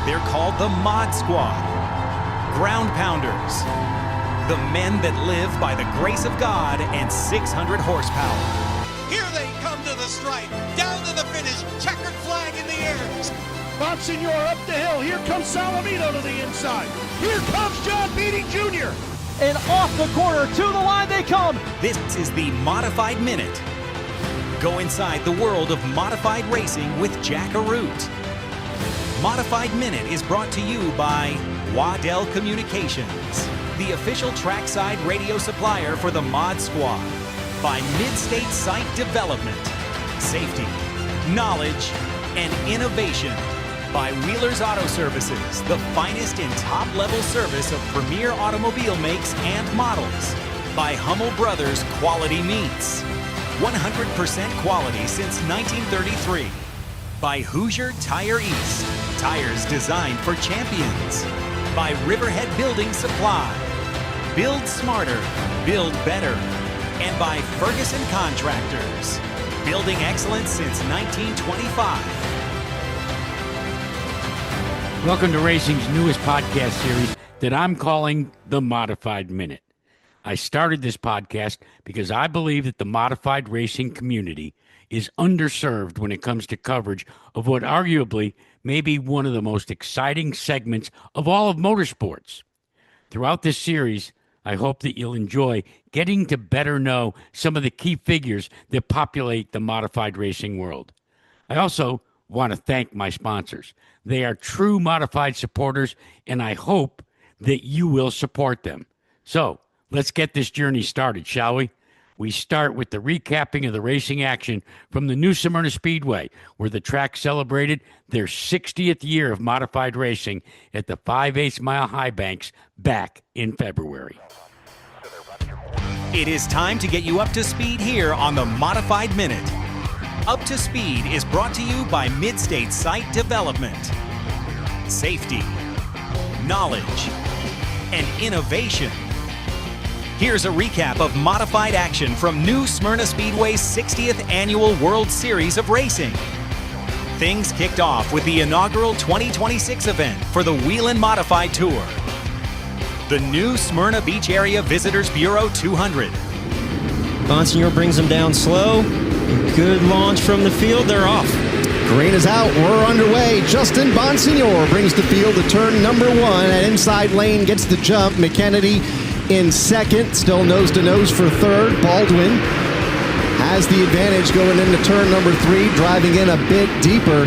They're called the Mod Squad. Ground pounders. The men that live by the grace of God and 600 horsepower. Here they come to the stripe. Down to the finish. Checkered flag in the air. Monsignor up the hill. Here comes Salamito to the inside. Here comes John Beatty Jr. And off the corner to the line they come. This is the Modified Minute. Go inside the world of modified racing with Jack Arute. Modified Minute is brought to you by Waddell Communications, the official trackside radio supplier for the Mod Squad. By Mid-State Site Development, Safety, Knowledge, and Innovation. By Wheeler's Auto Services, the finest in top-level service of premier automobile makes and models. By Hummel Brothers Quality Meats, 100% quality since 1933. By Hoosier Tire East, tires designed for champions. By Riverhead Building Supply, build smarter, build better. And by Ferguson Contractors, building excellence since 1925. Welcome to racing's newest podcast series that I'm calling The Modified Minute. I started this podcast because I believe that the modified racing community is underserved when it comes to coverage of what arguably may be one of the most exciting segments of all of motorsports. Throughout this series, I hope that you'll enjoy getting to better know some of the key figures that populate the modified racing world. I also want to thank my sponsors. They are true modified supporters, and I hope that you will support them. So, let's get this journey started, shall we? We start with the recapping of the racing action from the new Smyrna Speedway, where the track celebrated their 60th year of modified racing at the 5/8 mile high banks back in February. It is time to get you up to speed here on the Modified Minute. Up to Speed is brought to you by Mid-State Site Development, Safety, Knowledge, and Innovation. Here's a recap of modified action from new Smyrna Speedway's 60th Annual World Series of Racing. Things kicked off with the inaugural 2026 event for the Wheelin' Modified Tour. The new Smyrna Beach Area Visitors Bureau 200. Monsignor brings them down slow. Good launch from the field. They're off. Green is out. We're underway. Justin Bonsignor brings the field to turn number one. At inside lane gets the jump. McKennedy in second. Still nose-to-nose for third. Baldwin has the advantage going into turn number three. Driving in a bit deeper.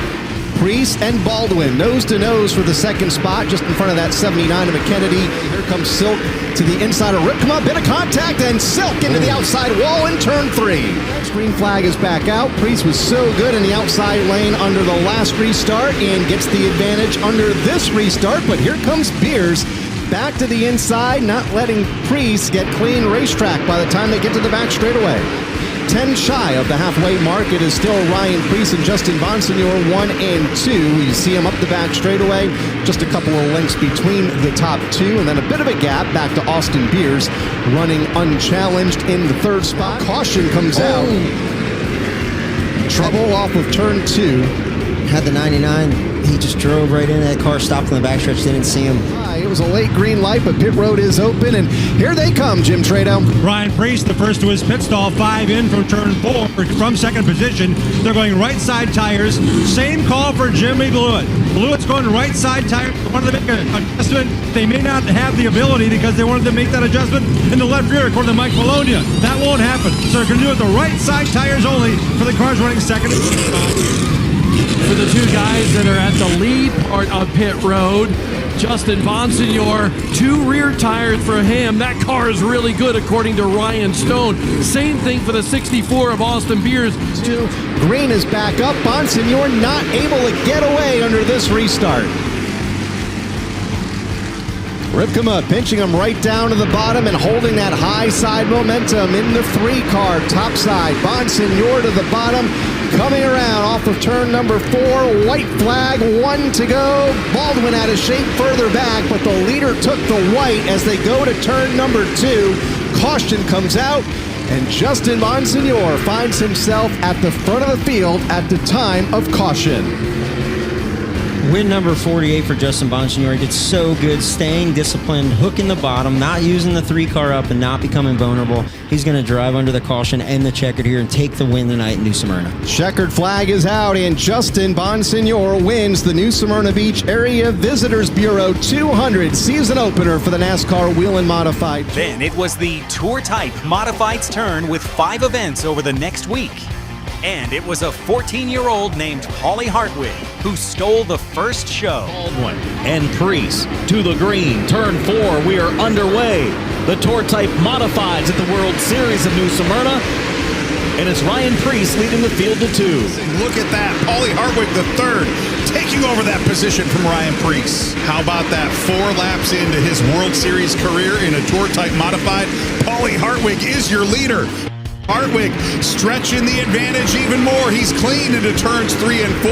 Priest and Baldwin nose-to-nose for the second spot. Just in front of that 79 of McKennedy. Here comes Silk to the inside of Rip. Come up, bit of contact, and Silk into the outside wall in turn three. Green flag is back out. Priest was so good in the outside lane under the last restart and gets the advantage under this restart. But here comes Beers back to the inside, not letting Priest get clean racetrack by the time they get to the back straightaway. 10 shy of the halfway mark. It is still Ryan Priest and Justin Bonsignor 1 and 2. You see him up the back straightaway. Just a couple of lengths between the top two, and then a bit of a gap back to Austin Beers running unchallenged in the third spot. Caution comes out. Trouble off of turn two. Had the 99. He just drove right in. That car stopped in the backstretch. Didn't see him. It was a late green light, but pit road is open, and here they come, Jim Trado. Ryan Priest, the first to his pit stall, 5 in from turn 4 from second position. They're going right side tires. Same call for Jimmy Blewett. Blewett's going right side tires. They wanted to make an adjustment. They may not have the ability because they wanted to make that adjustment in the left rear, according to Mike Polonia. That won't happen. So they're going to do it the right side tires only for the cars running second. For the two guys that are at the lead part of pit road, Justin Bonsignor, 2 rear tires for him. That car is really good, according to Ryan Stone. Same thing for the 64 of Austin Beers. Green is back up. Bonsignor not able to get away under this restart. Ripkema pinching him right down to the bottom and holding that high side momentum in the 3 car. Top side, Bonsignor to the bottom. Coming around off of turn number 4, white flag, 1 to go. Baldwin out of shape further back, but the leader took the white as they go to turn number 2. Caution comes out, and Justin Bonsignor finds himself at the front of the field at the time of caution. Win number 48 for Justin Bonsignore. He did so good, staying disciplined, hooking the bottom, not using the 3-car up and not becoming vulnerable. He's going to drive under the caution and the checkered here and take the win tonight in New Smyrna. Checkered flag is out, and Justin Bonsignore wins the New Smyrna Beach Area Visitors Bureau 200 season opener for the NASCAR Wheel and Modified. Then it was the Tour Type Modified's turn with 5 events over the next week. And it was a 14-year-old named Paulie Hartwig who stole the first show. Baldwin and Priest to the green. Turn 4, we are underway. The Tour Type Modifieds at the World Series of New Smyrna. And it's Ryan Priest leading the field to 2. Look at that. Paulie Hartwig, the third, taking over that position from Ryan Priest. How about that? 4 laps into his World Series career in a Tour Type Modified. Paulie Hartwig is your leader. Hartwig stretching the advantage even more. He's clean into turns 3 and 4.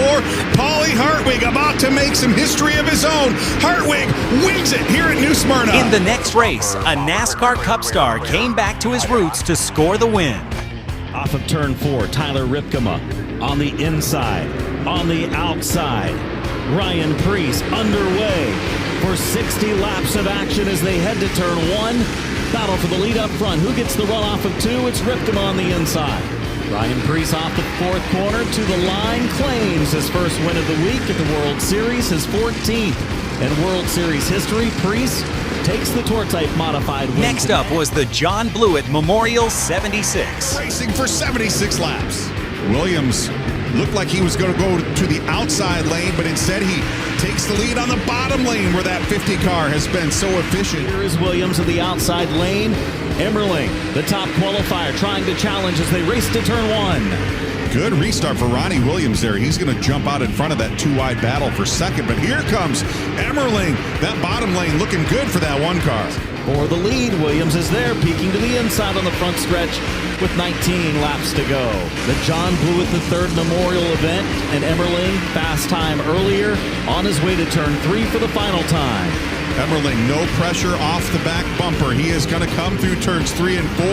Paulie Hartwig about to make some history of his own. Hartwig wins it here at New Smyrna. In the next race, a NASCAR Cup star came back to his roots to score the win. Off of turn 4, Tyler Ripkema on the inside, on the outside. Ryan Priest underway for 60 laps of action as they head to turn 1. Battle for the lead up front. Who gets the run off of 2? It's Ripkema on the inside. Ryan Priest off the 4th corner to the line, claims his first win of the week at the World Series, his 14th in World Series history. Priest takes the Tour Type Modified win. Next up was the John Blewett Memorial 76. Racing for 76 laps. Williams looked like he was going to go to the outside lane, but instead he takes the lead on the bottom lane where that 50 car has been so efficient. Here is Williams in the outside lane. Emerling, the top qualifier, trying to challenge as they race to turn 1. Good restart for Ronnie Williams there. He's going to jump out in front of that 2-wide battle for second, but here comes Emerling. That bottom lane looking good for that 1 car. For the lead, Williams is there, peeking to the inside on the front stretch with 19 laps to go. The John Blewett III Memorial event, and Emerling, fast time earlier, on his way to turn 3 for the final time. Emerling, no pressure off the back bumper. He is going to come through turns 3 and 4.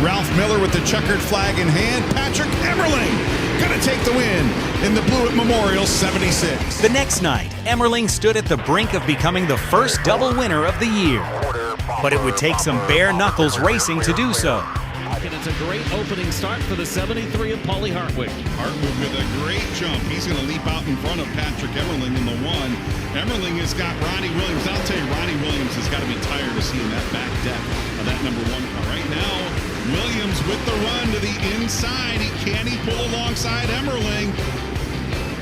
Ralph Miller with the checkered flag in hand. Patrick Emerling going to take the win in the Blewett Memorial 76. The next night, Emerling stood at the brink of becoming the first double winner of the year. But it would take some bare knuckles racing to do so. And it's a great opening start for the 73 of Paulie Hartwig. Hartwig with a great jump. He's going to leap out in front of Patrick Emerling in the 1. Emerling has got Ronnie Williams. I'll tell you, Ronnie Williams has got to be tired of seeing that back deck of that number 1 car. Right now, Williams with the run to the inside. Can he pull alongside Emerling?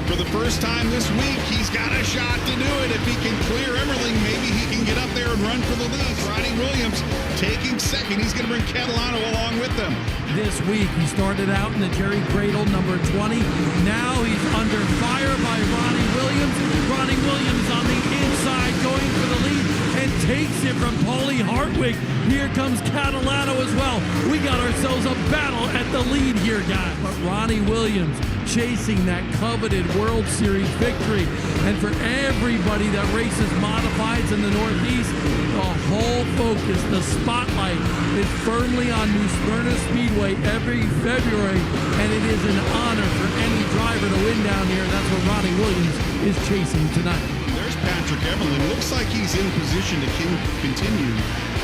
For the first time this week, he's got a shot to do it. If he can clear Emerling, maybe he can get up there and run for the lead. Ronnie Williams taking second. He's going to bring Catalano along with them. This week, he started out in the Jerry Cradle, number 20. Now he's under fire by Ronnie Williams. Ronnie Williams on the inside going for the lead and takes it from Paulie Hartwig. Here comes Catalano as well. We got ourselves a battle at the lead here, guys. But Ronnie Williams chasing that coveted World Series victory. And for everybody that races modifieds in the Northeast, the whole focus, the spotlight is firmly on New Smyrna Speedway every February, and it is an honor for any driver to win down here. That's what Ronnie Williams is chasing tonight. There's Patrick Emerling. Looks like he's in position to continue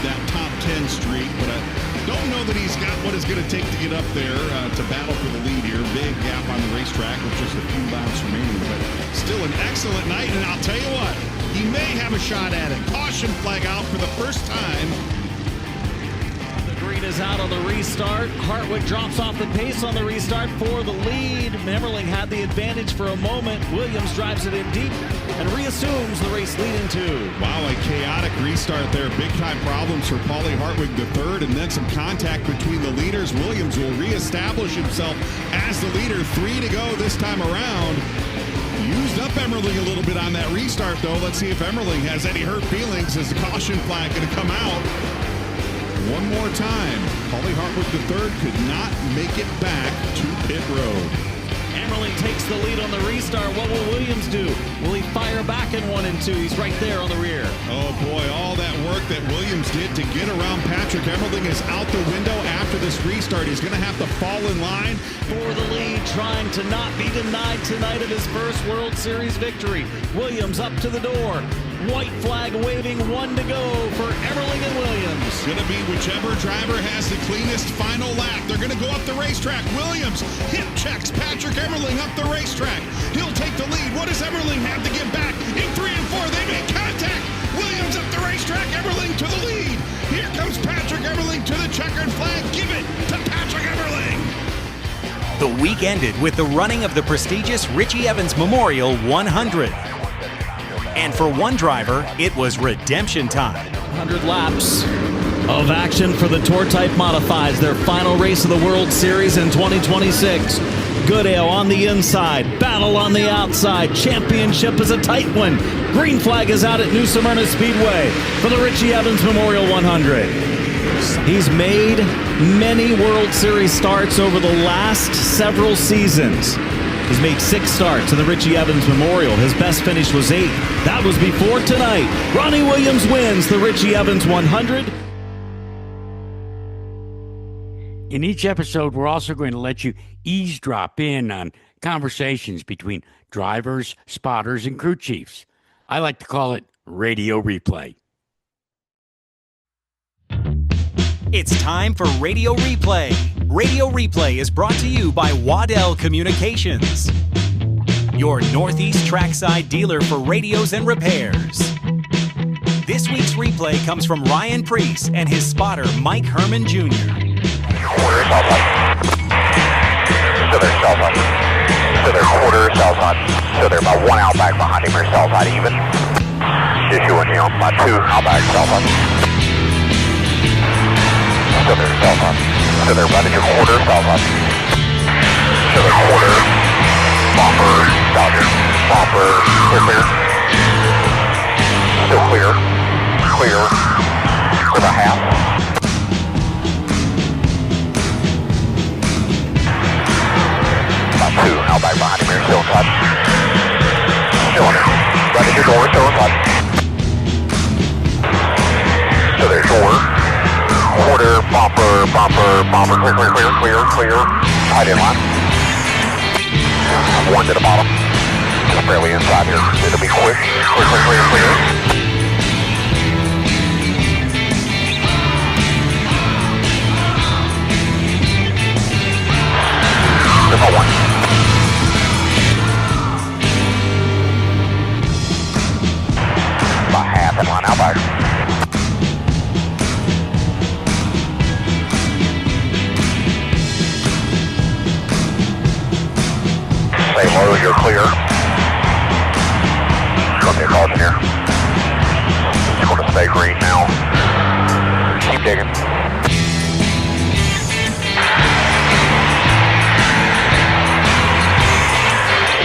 that top 10 streak, but I don't know that he's got what it's going to take to get up there to battle for the lead here. Big gap on the racetrack with just a few laps remaining, but still an excellent night, and I'll tell you what, he may have a shot at it. Caution flag out for the first time. The green is out on the restart. Hartwig drops off the pace on the restart for the lead. Emerling had the advantage for a moment. Williams drives it in deep and reassumes the race leading 2. Wow, a chaotic restart there. Big-time problems for Paulie Hartwig III, and then some contact between the leaders. Williams will reestablish himself as the leader. 3 to go this time around. Used up Emerling a little bit on that restart, though. Let's see if Emerling has any hurt feelings. Is the caution flag going to come out? One more time. Paulie Hartwig III could not make it back to pit road. Emerling takes the lead on the restart. What will Williams do? Will he fire back in 1 and 2? He's right there on the rear. Oh boy, all that work that Williams did to get around Patrick Emerling is out the window after this restart. He's going to have to fall in line For the lead, trying to not be denied tonight of his first World Series victory. Williams up to the door. White flag waving, 1 to go for Emerling and Williams. It's going to be whichever driver has the cleanest final lap. They're going to go up the racetrack. Williams hip checks Patrick Emerling up the racetrack. He'll take the lead. What does Emerling have to get back? In 3 and 4, they make contact. Williams up the racetrack. Emerling to the lead. Here comes Patrick Emerling to the checkered flag. Give it to Patrick Emerling. The week ended with the running of the prestigious Richie Evans Memorial 100. And for one driver, it was redemption time. 100 laps of action for the Tour Type Modifieds, their final race of the World Series in 2026. Goodale on the inside, battle on the outside. Championship is a tight one. Green flag is out at New Smyrna Speedway for the Richie Evans Memorial 100. He's made many World Series starts over the last several seasons. He's made 6 starts in the Richie Evans Memorial. His best finish was 8. That was before tonight. Ronnie Williams wins the Richie Evans 100. In each episode, we're also going to let you eavesdrop in on conversations between drivers, spotters, and crew chiefs. I like to call it radio replay. It's time for Radio Replay. Radio Replay is brought to you by Waddell Communications, your Northeast trackside dealer for radios and repairs. This week's replay comes from Ryan Preece and his spotter, Mike Herman Jr. Still there, south side. Still there, quarter, south side. Still there, about 1 out back behind him, or south side even. Just you and him, about 2 out back, south side. Still there, south side. Still there, right at your quarter, south side. Still there, quarter, bumper, south here. Bumper, clear. Still clear. Clear. With a half. About 2 out back behind him here, still inside. Still in there. Right at your door, still inside. Still there, door. Quarter, bumper, clear. Tight in line. 1 to the bottom. Just barely inside here. It'll be quick. Clear. There's no 1. About half in line out back. Stay low, you're clear. Come to caution here. Just going to stay green now. Keep digging.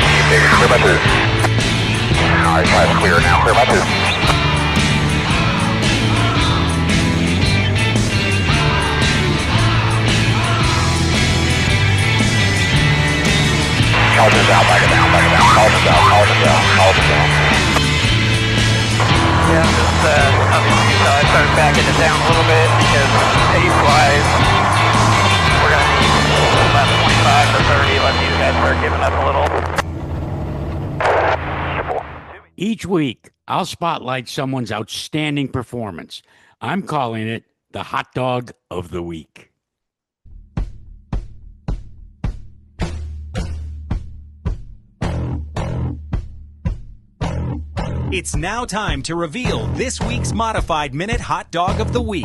Keep digging. Clear by 2. Alright, that's clear now. Clear by 2. Caution's out, back it down. Caution's out. Yeah, just, I started backing it down a little bit because pace-wise, we're going to need about 25 to 30 unless you guys start giving up a little. Each week, I'll spotlight someone's outstanding performance. I'm calling it the hot dog of the week. It's now time to reveal this week's Modified Minute Hot Dog of the Week.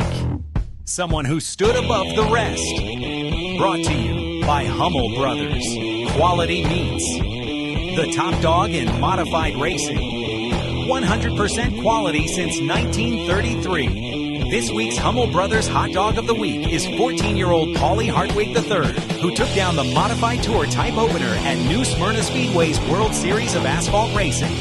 Someone who stood above the rest. Brought to you by Hummel Brothers. Quality Meats. The top dog in modified racing. 100% quality since 1933. This week's Hummel Brothers Hot Dog of the Week is 14-year-old Paulie Hartwig III, who took down the Modified Tour Type Opener at New Smyrna Speedway's World Series of Asphalt Racing.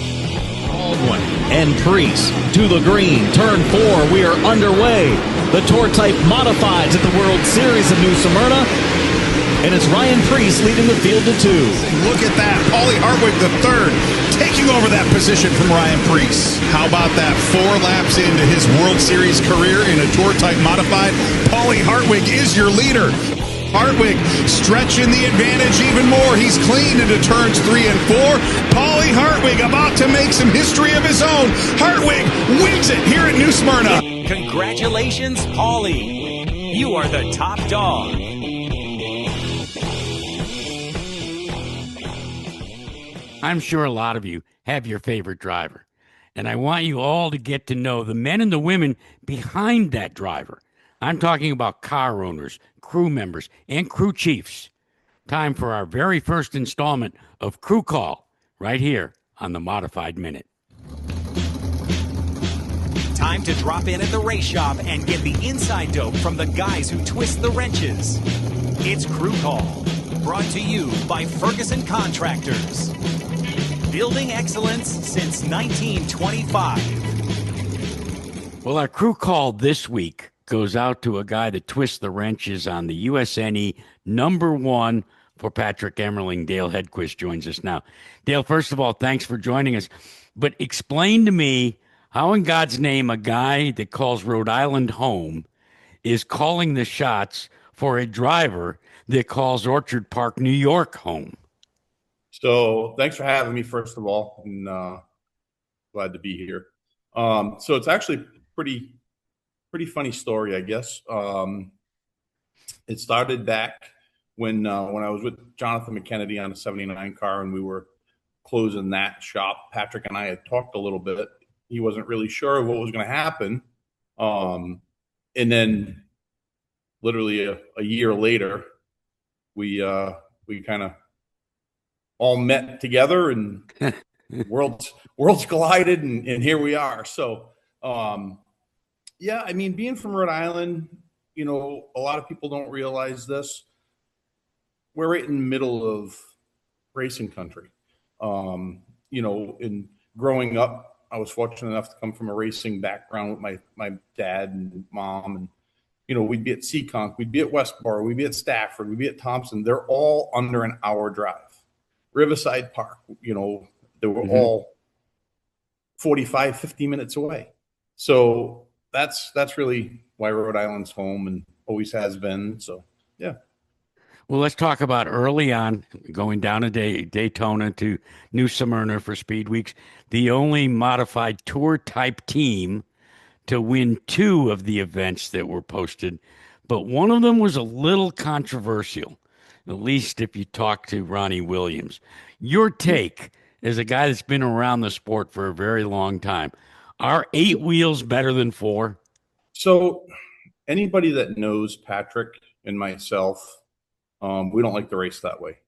Baldwin and Preece to the green. Turn 4, we are underway. The Tour Type Modifieds at the World Series of New Smyrna. and it's Ryan Preece leading the field to 2. Look at that. Paulie Hartwig, the third, taking over that position from Ryan Preece. How about that? 4 laps into his World Series career in a Tour-type modified, Paulie Hartwig is your leader. Hartwig stretching the advantage even more. He's clean into turns 3 and 4. Paulie Hartwig about to make some history of his own. Hartwig wins it here at New Smyrna. Congratulations, Paulie. You are the top dog. I'm sure a lot of you have your favorite driver, and I want you all to get to know the men and the women behind that driver. I'm talking about car owners, crew members, and crew chiefs. Time for our very first installment of Crew Call right here on the Modified Minute. Time to drop in at the race shop and get the inside dope from the guys who twist the wrenches. It's Crew Call, brought to you by Ferguson Contractors. Building excellence since 1925. Well, our Crew Call this week goes out to a guy that twists the wrenches on the USNE #1 for Patrick Emerling. Dale Hedquist joins us now. Dale, first of all, thanks for joining us. But explain to me how in God's name a guy that calls Rhode Island home is calling the shots for a driver that calls Orchard Park, New York home. So thanks for having me, first of all, and glad to be here. So it's actually pretty funny story, I guess. It started back when I was with Jonathan McKennedy on a 79 car, and we were closing that shop. Patrick and I had talked a little bit. He wasn't really sure of what was going to happen. And then literally a year later, we kind of all met together, and worlds collided, and here we are. So, yeah, I mean, being from Rhode Island, you know, a lot of people don't realize this. We're right in the middle of racing country. You know, in growing up, I was fortunate enough to come from a racing background with my dad and mom, and you know, we'd be at Seekonk, we'd be at Westboro, we'd be at Stafford, we'd be at Thompson. They're all under an hour drive. Riverside Park, you know, they were all 45, 50 minutes away. So that's really why Rhode Island's home and always has been. So, yeah. Well, let's talk about early on going down to Daytona to New Smyrna for Speed Weeks, the only modified tour type team to win 2 of the events that were posted. But one of them was a little controversial, at least if you talk to Ronnie Williams. Your take as a guy that's been around the sport for a very long time, are 8 wheels better than 4? So anybody that knows Patrick and myself, we don't like to race that way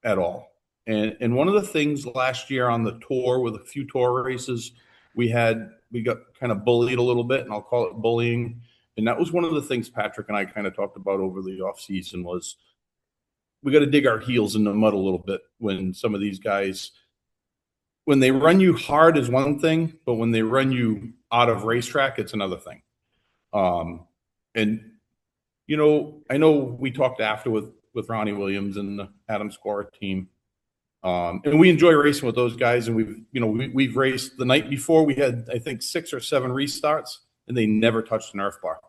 at all. And one of the things last year on the tour, with a few tour races, we got kind of bullied a little bit, and I'll call it bullying. And that was one of the things Patrick and I kind of talked about over the off season, was we got to dig our heels in the mud a little bit when some of these guys, when they run you hard is one thing, but when they run you out of racetrack, it's another thing. And, you know, I know we talked after with Ronnie Williams and the Adam Score team. And we enjoy racing with those guys. And we've raced the night before. We had, I think, 6 or 7 restarts, and they never touched an earth bar.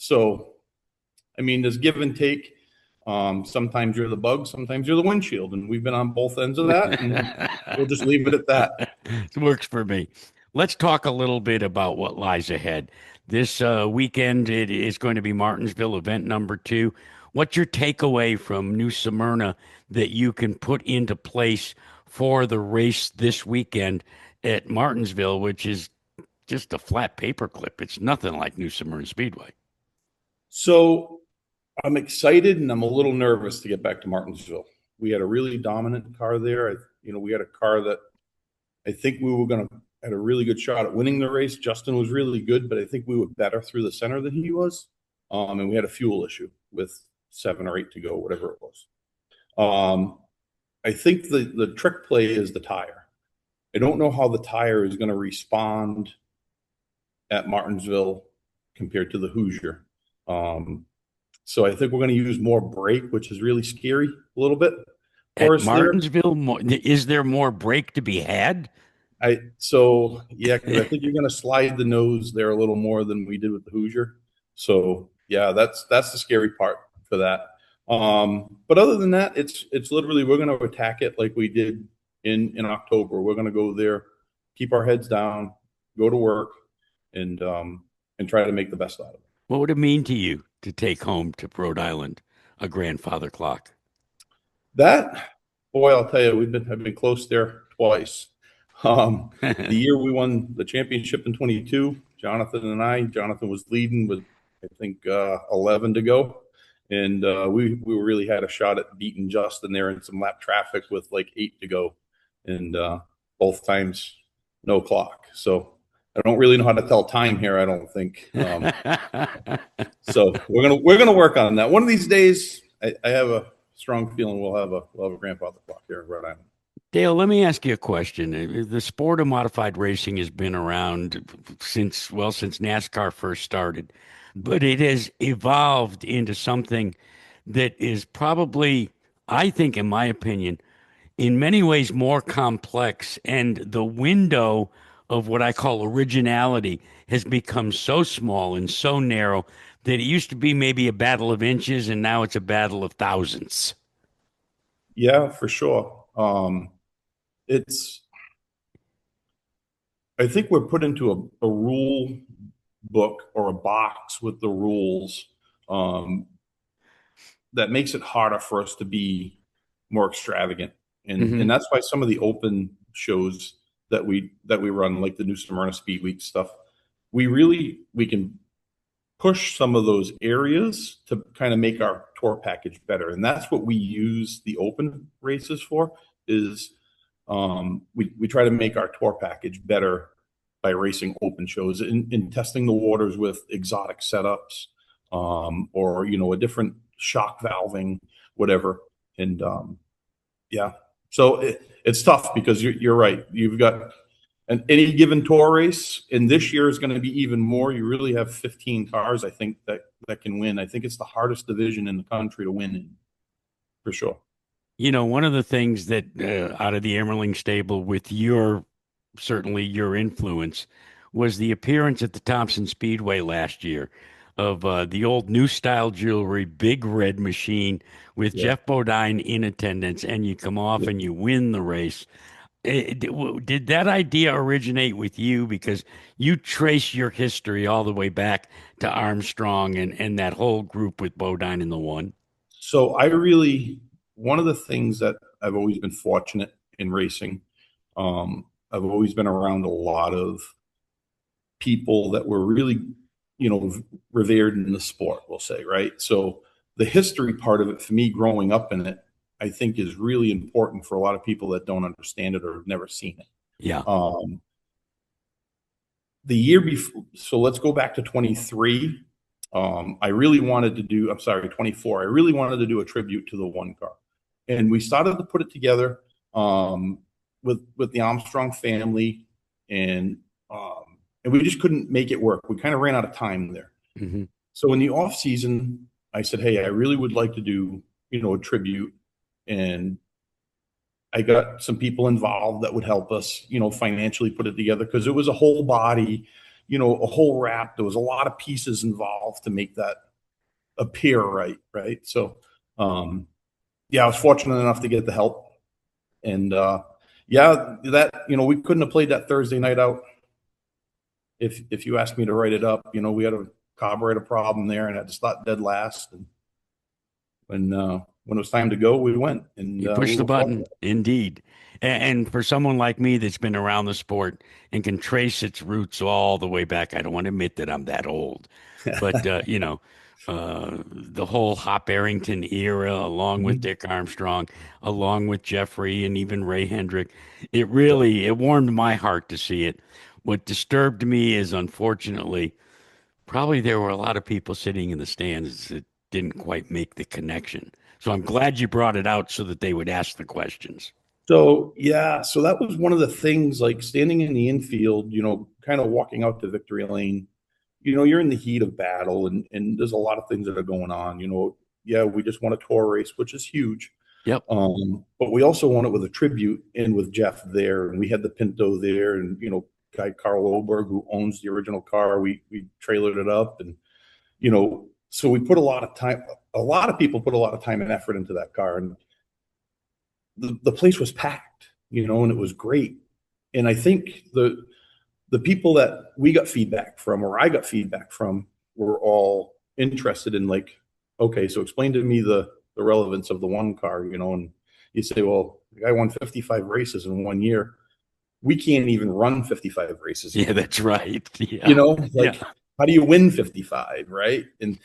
So, I mean, there's give and take. Sometimes you're the bug, sometimes you're the windshield, and we've been on both ends of that, and we'll just leave it at that. It works for me. Let's talk a little bit about what lies ahead. This weekend, it is going to be Martinsville, event number 2. What's your takeaway from New Smyrna that you can put into place for the race this weekend at Martinsville, which is just a flat paperclip? It's nothing like New Smyrna Speedway. So I'm excited, and I'm a little nervous to get back to Martinsville. We had a really dominant car there. We had a car that I think we were had a really good shot at winning the race. Justin was really good, but I think we were better through the center than he was. And we had a fuel issue with 7 or 8 to go, whatever it was. I think the trick play is the tire. I don't know how the tire is going to respond at Martinsville compared to the Hoosier. So I think we're going to use more brake, which is really scary a little bit for At us there. Martinsville, is there more brake to be had? Yeah, because I think you're going to slide the nose there a little more than we did with the Hoosier. So yeah, that's the scary part for that. But other than that, it's literally we're going to attack it like we did in October. We're going to go there, keep our heads down, go to work, and try to make the best out of it. What would it mean to you to take home to Rhode Island a grandfather clock? That, boy, I'll tell you, I've been close there twice. The year we won the championship in 22, Jonathan was leading with, I think, 11 to go. And we really had a shot at beating Justin there in some lap traffic with like 8 to go. And both times, no clock. So I don't really know how to tell time here, I don't think. So we're gonna work on that. One of these days, I have a strong feeling we'll have a grandfather clock here in Rhode Island. Dale, let me ask you a question. The sport of modified racing has been around since NASCAR first started, but it has evolved into something that is probably, I think, in my opinion, in many ways more complex, and the window of what I call originality has become so small and so narrow that it used to be maybe a battle of inches, and now it's a battle of thousands. Yeah, for sure. I think we're put into a rule book or a box with the rules that makes it harder for us to be more extravagant. And that's why some of the open shows that we run, like the new Smyrna Speed Week stuff, we can push some of those areas to kind of make our tour package better. And that's what we use the open races for, is we try to make our tour package better by racing open shows and testing the waters with exotic setups, or, a different shock valving, whatever. And yeah, so it's tough because you're right. You've got any given tour race, and this year is going to be even more. You really have 15 cars, I think, that can win. I think it's the hardest division in the country to win in, for sure. One of the things that out of the Emerling stable, with certainly your influence, was the appearance at the Thompson Speedway last year of the old new style jewelry, big red machine with Jeff Bodine in attendance, and you come off and you win the race. Did that idea originate with you? Because you trace your history all the way back to Armstrong and that whole group with Bodine in the one. So one of the things that I've always been fortunate in racing, I've always been around a lot of people that were really, revered in the sport, we'll say, right? So the history part of it, for me, growing up in it, I think is really important for a lot of people that don't understand it or have never seen it. Yeah. The year before, so let's go back to 23. I really wanted to do, 24. I really wanted to do a tribute to the one car. And we started to put it together with the Armstrong family, and we just couldn't make it work. We kind of ran out of time there. Mm-hmm. So in the off season, I said, hey, I really would like to do, a tribute. And I got some people involved that would help us, financially put it together, because it was a whole body, a whole wrap. There was a lot of pieces involved to make that appear right. So, I was fortunate enough to get the help. And, we couldn't have played that Thursday night out if you asked me to write it up. We had a carburetor problem there and had to start dead last. And when it was time to go, we went. And you pushed the button, indeed. And for someone like me that's been around the sport and can trace its roots all the way back, I don't want to admit that I'm that old, but the whole Hop Arrington era, along with Dick Armstrong, along with Jeffrey and even Ray Hendrick, it warmed my heart to see it. What disturbed me is, unfortunately, probably there were a lot of people sitting in the stands that didn't quite make the connection. So I'm glad you brought it out so that they would ask the questions. So that was one of the things, like standing in the infield, kind of walking out to victory lane, you're in the heat of battle, and there's a lot of things that are going on. Yeah, we just won a tour race, which is huge. Yep. But we also won it with a tribute and with Jeff there, and we had the Pinto there, and guy Carl Oberg, who owns the original car, we trailered it up, and so we put a lot of time. A lot of people put a lot of time and effort into that car, and the place was packed, and it was great. And I think the people that we got feedback from, or I got feedback from, were all interested in, like, okay, so explain to me the relevance of the one car, and you say, well, the guy won 55 races in 1 year. We can't even run 55 races. Yeah, that's right. Yeah. How do you win 55, right? And,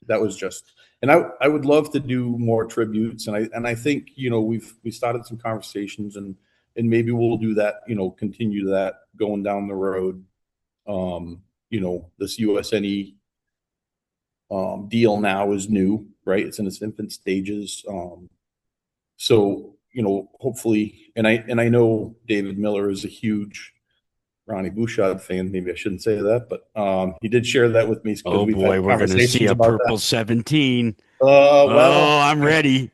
that was just, and I would love to do more tributes. And I think, we started some conversations, and maybe we'll do that, continue that going down the road. This USNE deal now is new, right? It's in its infant stages. So, hopefully, and I know David Miller is a huge Ronnie Bouchard fan. Maybe I shouldn't say that, but he did share that with me. Oh boy, we're going to see a purple 17. Well, I'm ready.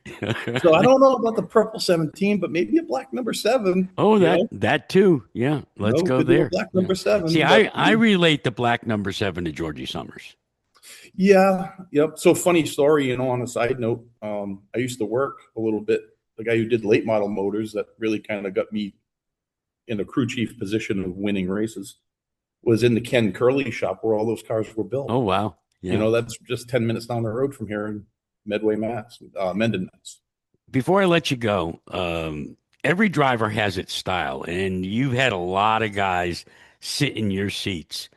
So I don't know about the purple 17, but maybe a black number 7. Oh, that too. Yeah, let's go there. Black number 7. See, I relate the black number 7 to Georgie Summers. Yeah. Yep. So funny story, on a side note, I used to work a little bit. The guy who did late model motors that really kind of got me in a crew chief position of winning races was in the Ken Curley shop where all those cars were built. Oh, wow. Yeah. That's just 10 minutes down the road from here in Medway, Mendon, Mass. Before I let you go, every driver has its style, and you've had a lot of guys sit in your seats.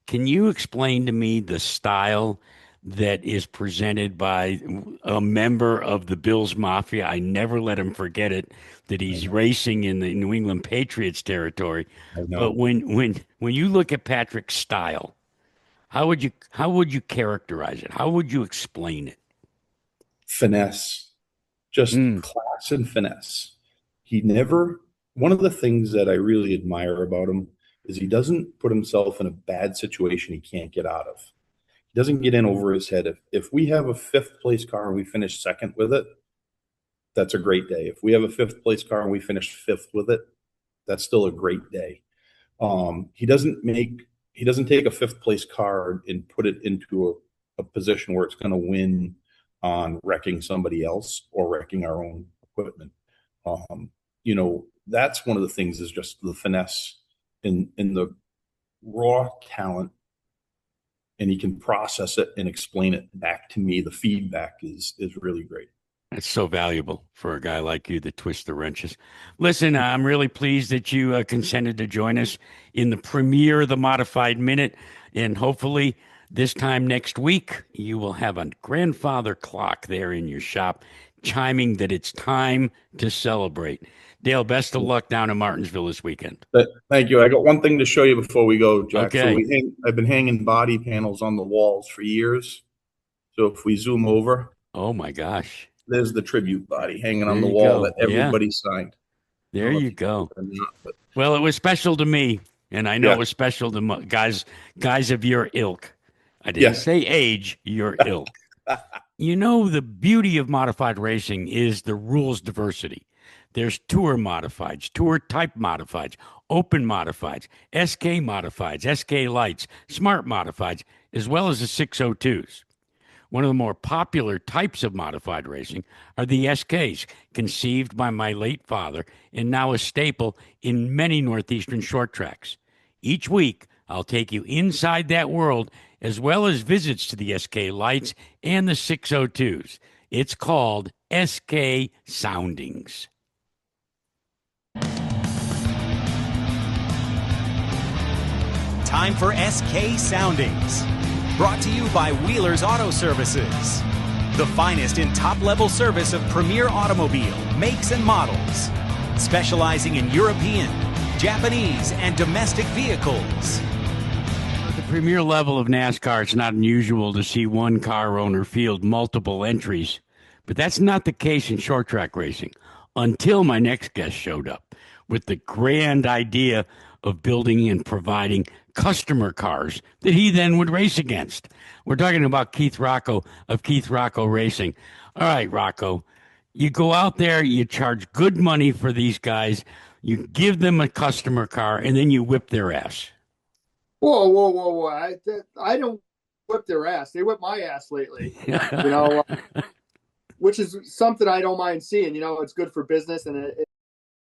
Can you explain to me the style that is presented by a member of the Bills Mafia? I never let him forget it, that he's racing in the New England Patriots territory. I know. But when you look at Patrick's style, how would you characterize it? How would you explain it? Finesse, just class and finesse. One of the things that I really admire about him is he doesn't put himself in a bad situation he can't get out of. He doesn't get in over his head. If we have a 5th place car and we finish 2nd with it, that's a great day. If we have a 5th place car and we finish 5th with it, that's still a great day. He doesn't take a 5th place car and put it into a position where it's going to win on wrecking somebody else or wrecking our own equipment. That's one of the things, is just the finesse in the raw talent, and he can process it and explain it back to me. The feedback is really great. That's so valuable for a guy like you that twists the wrenches. Listen, I'm really pleased that you consented to join us in the premiere of the Modified Minute, and hopefully this time next week you will have a grandfather clock there in your shop chiming that it's time to celebrate. Dale, best of luck down in Martinsville this weekend. Thank you. I got one thing to show you before we go, Jack. Okay. So I've been hanging body panels on the walls for years. So if we zoom over. Oh, my gosh. There's the tribute body hanging There on the you wall go. that everybody signed. There you go. But Well, it was special to me, and I know Yeah. it was special to guys of your ilk. I didn't Yeah. say age, your ilk. The beauty of modified racing is the rules diversity. There's tour modifieds, tour type modifieds, open modifieds, SK modifieds, SK lights, smart modifieds, as well as the 602s. One of the more popular types of modified racing are the SKs, conceived by my late father and now a staple in many Northeastern short tracks. Each week, I'll take you inside that world, as well as visits to the SK lights and the 602s. It's called SK Soundings. Time for SK Soundings. Brought to you by Wheeler's Auto Services. The finest in top-level service of premier automobile makes and models. Specializing in European, Japanese, and domestic vehicles. At the premier level of NASCAR, it's not unusual to see one car owner field multiple entries. But that's not the case in short track racing, until my next guest showed up with the grand idea of building and providing customer cars that he then would race against. We're talking about Keith Rocco of Keith Rocco Racing. All right, Rocco, you go out there, you charge good money for these guys, you give them a customer car, and then you whip their ass. Whoa. I don't whip their ass. They whip my ass lately, which is something I don't mind seeing. It's good for business, and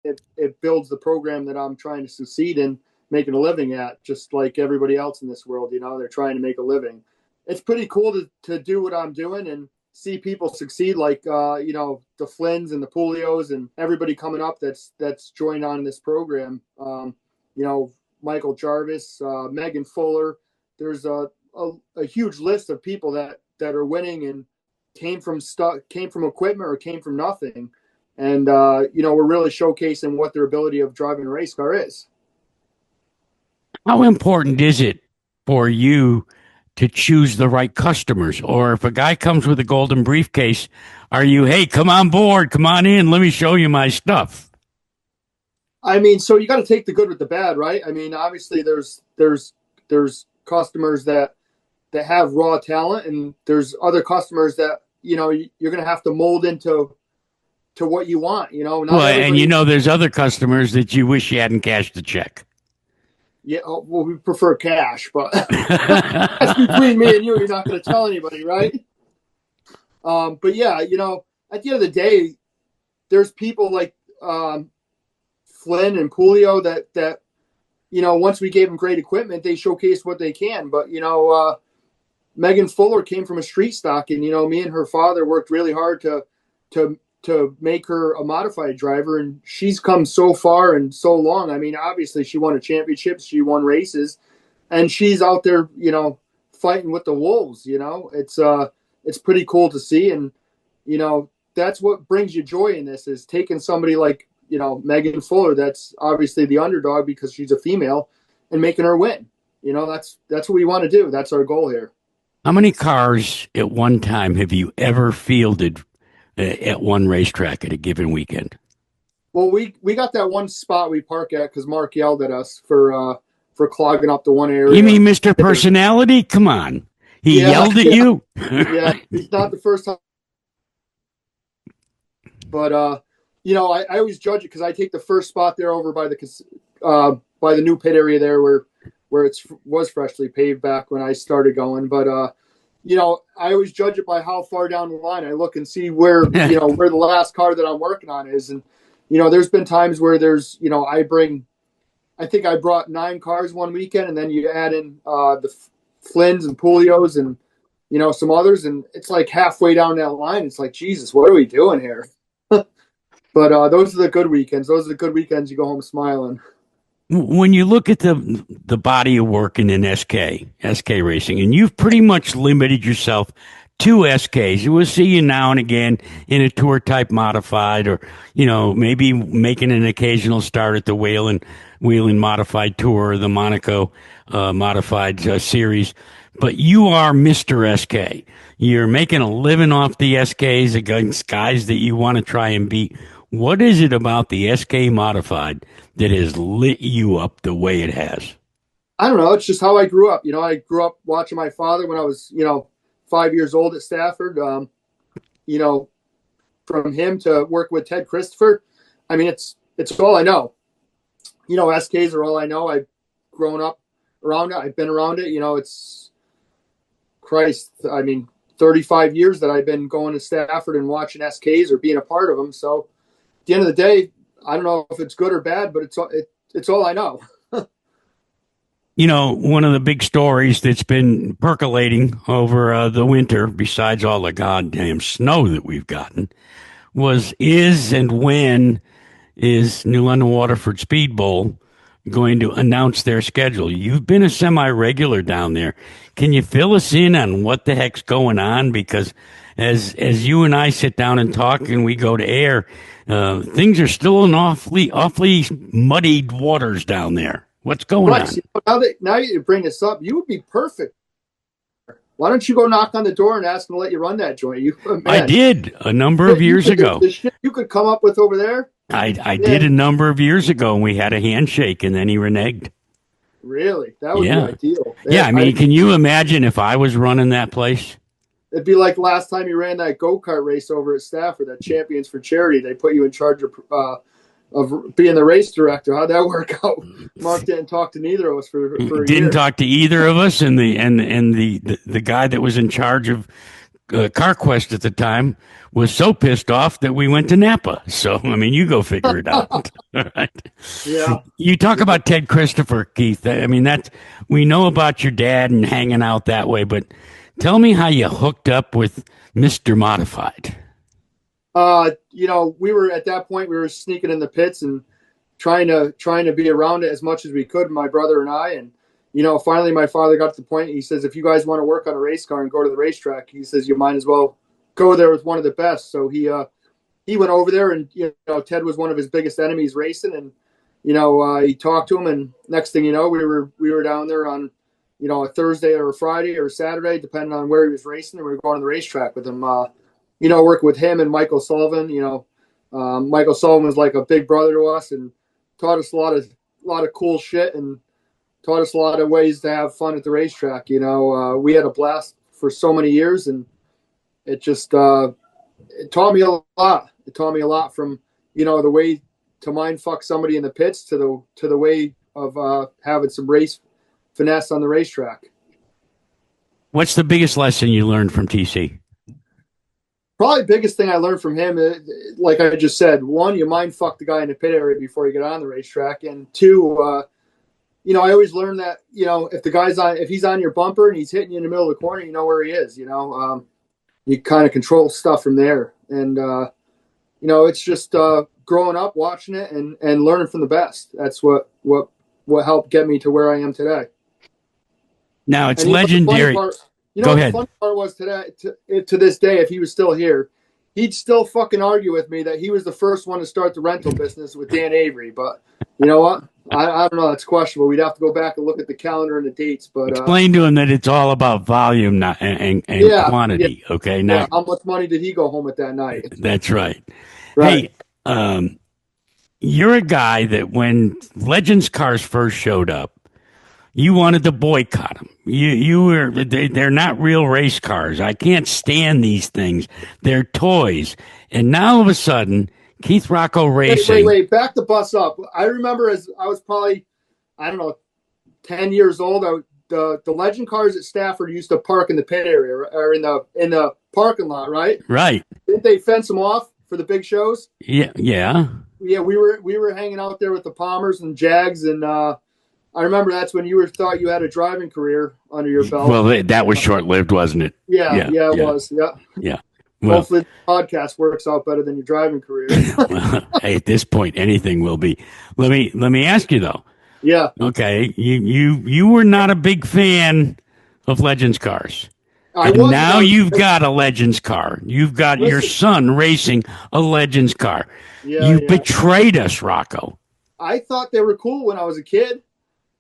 it builds the program that I'm trying to succeed in, making a living at, just like everybody else in this world. They're trying to make a living. It's pretty cool to do what I'm doing and see people succeed, like the Flynns and the Pulios and everybody coming up that's joined on this program. Michael Jarvis, Megan Fuller. There's a huge list of people that are winning and came from equipment or came from nothing. And, we're really showcasing what their ability of driving a race car is. How important is it for you to choose the right customers? Or if a guy comes with a golden briefcase, are you, hey, come on board, come on in, let me show you my stuff? So you got to take the good with the bad, right? Obviously there's customers that have raw talent, and there's other customers that, you're going to have to mold into what you want, there's other customers that you wish you hadn't cashed the check. Yeah, well, we prefer cash, but that's between me and you. You're not going to tell anybody, right? But yeah, at the end of the day, there's people like Flynn and Pulio that once we gave them great equipment, they showcased what they can. But Megan Fuller came from a street stock, and me and her father worked really hard to make her a modified driver, and she's come so far and so long. Obviously she won a championship, she won races, and she's out there, fighting with the wolves. It's pretty cool to see, and that's what brings you joy in this, is taking somebody like Megan Fuller, that's obviously the underdog because she's a female, and making her win. That's what we want to do. That's our goal here. How many cars at one time have you ever fielded at one racetrack at a given weekend? Well, we got that one spot we park at because Mark yelled at us for clogging up the one area. You mean Mr. Personality? Come on. He yelled at you? Yeah, it's not the first time. But, I always judge it because I take the first spot there over by the new pit area there where it was freshly paved back when I started going. But, I always judge it by how far down the line I look and see where, where the last car that I'm working on is. And, there's been times where there's, I think I brought 9 cars one weekend, and then you add in the Flynns and Pulios and, some others. And it's like halfway down that line. It's like, Jesus, what are we doing here? But those are the good weekends. Those are the good weekends you go home smiling. When you look at the body of work in an SK racing, and you've pretty much limited yourself to SKs, we'll see you now and again in a tour type modified, or, maybe making an occasional start at the Whelen modified tour or the Monaco modified series. But you are Mr. SK. You're making a living off the SKs against guys that you want to try and beat. What is it about the SK modified that has lit you up the way it has? I don't know. It's just how I grew up. I grew up watching my father when I was, 5 years old at Stafford. From him to work with Ted Christopher, it's all I know. SKs are all I know. I've grown up around it. I've been around it. It's Christ. 35 years that I've been going to Stafford and watching SKs or being a part of them. So at the end of the day, I don't know if it's good or bad, but it's all I know. One of the big stories that's been percolating over the winter, besides all the goddamn snow that we've gotten, is and when is New London Waterford Speed Bowl going to announce their schedule? You've been a semi-regular down there. Can you fill us in on what the heck's going on? Because as you and I sit down and talk and we go to air, things are still in awfully muddied waters down there. What's going on? Now you bring this up, you would be perfect. Why don't you go knock on the door and ask them to let you run that joint? I did a number of years ago. The shit you could come up with over there. I did a number of years ago, and we had a handshake, and then he reneged. Really? That would be ideal. Yeah, I mean, can you imagine if I was running that place? It'd be like last time you ran that go-kart race over at Stafford, that Champions for Charity. They put you in charge of being the race director. How'd that work out? Mark didn't talk to neither of us for a year. Didn't talk to either of us, and the guy that was in charge of CarQuest at the time was so pissed off that we went to Napa. So, I mean, you go figure it out. All right. Yeah. You talk about Ted Christopher, Keith. I mean, we know about your dad and hanging out that way, but tell me how you hooked up with Mr. Modified. We were at that point, we were sneaking in the pits and trying to be around it as much as we could, my brother and I. And, finally my father got to the point, he says, if you guys want to work on a race car and go to the racetrack, he says, you might as well go there with one of the best. So he went over there, and, Ted was one of his biggest enemies racing. And, he talked to him, and next thing you know, we were down there on, a Thursday or a Friday or a Saturday, depending on where he was racing, and we were going to the racetrack with him, working with him and Michael Sullivan. Michael Sullivan was like a big brother to us and taught us a lot of cool shit and taught us a lot of ways to have fun at the racetrack. We had a blast for so many years, and it just it taught me a lot. It taught me a lot from the way to mind fuck somebody in the pits to the way of having some race finesse on the racetrack. What's the biggest lesson you learned from TC? Probably the biggest thing I learned from him, like I just said, one, you mind fuck the guy in the pit area before you get on the racetrack, and two, I always learn that if he's on your bumper and he's hitting you in the middle of the corner, you know where he is. You kind of control stuff from there, and it's just growing up, watching it, and learning from the best. That's what helped get me to where I am today. Now it's legendary. Go ahead. The fun part was today, to this day, if he was still here, he'd still fucking argue with me that he was the first one to start the rental business with Dan Avery. But you know what? I don't know. That's questionable. We'd have to go back and look at the calendar and the dates. But explain to him that it's all about volume and quantity. Yeah. Okay. Now, how much money did he go home with that night? That's right. Hey, you're a guy that when Legends cars first showed up, you wanted to boycott them. They're not real race cars. I can't stand these things. They're toys. And now all of a sudden, Keith Rocco Racing. Wait, back the bus up. I remember as I was probably, 10 years old, the Legend cars at Stafford used to park in the pit area or in the parking lot, right? Right. Didn't they fence them off for the big shows? Yeah. Yeah. Yeah, we were hanging out there with the Palmers and Jags, and I remember that's when you thought you had a driving career under your belt. Well, that was short-lived, wasn't it? Yeah, it was. Yeah. Yeah. Well, hopefully the podcast works out better than your driving career. Well, hey, at this point, anything will be. Let me ask you though. Yeah. Okay. You were not a big fan of Legends cars. Now you've got a Legends car. You've got your son racing a Legends car. Yeah, you betrayed us, Rocco. I thought they were cool when I was a kid,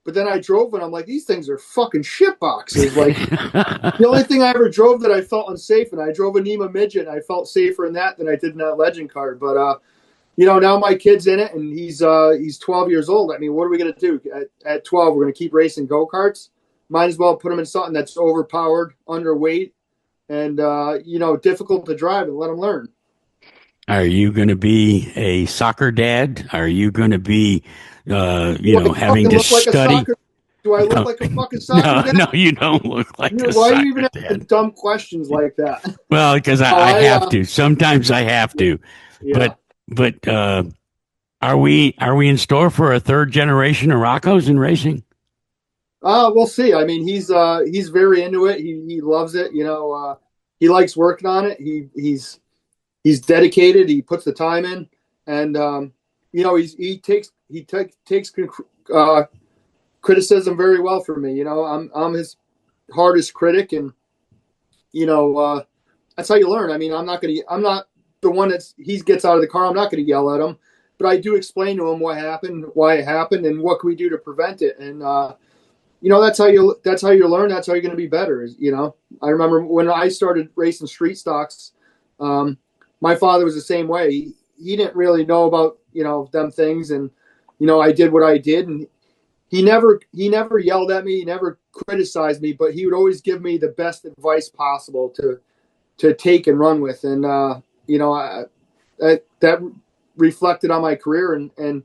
but then I drove and I'm like, these things are fucking shit boxes. Like the only thing I ever drove that I felt unsafe, and I drove a Nema Midget, and I felt safer in that than I did in that Legend car. But now my kid's in it, and he's 12 years old. I mean, what are we gonna do at 12? We're gonna keep racing go-karts? Might as well put him in something that's overpowered, underweight, and difficult to drive, and let him learn. Are you going to be a soccer dad? Are you going to be, having to study? Do I look like a fucking soccer dad? No, you don't look like a soccer dad. Why do you even have dumb questions like that? Well, because I have to. Sometimes I have to. Yeah. But are we in store for a third generation of Roccos in racing? We'll see. I mean, he's very into it. He loves it. He likes working on it. He's dedicated. He puts the time in, and he takes criticism very well from me. I'm his hardest critic, and that's how you learn. I mean, I'm not the one he gets out of the car. I'm not going to yell at him, but I do explain to him what happened, why it happened, and what can we do to prevent it. And that's how you learn. That's how you're going to be better. I remember when I started racing street stocks. My father was the same way. He didn't really know about, them things. And, I did what I did. And he never yelled at me. He never criticized me, but he would always give me the best advice possible to take and run with. And, that reflected on my career and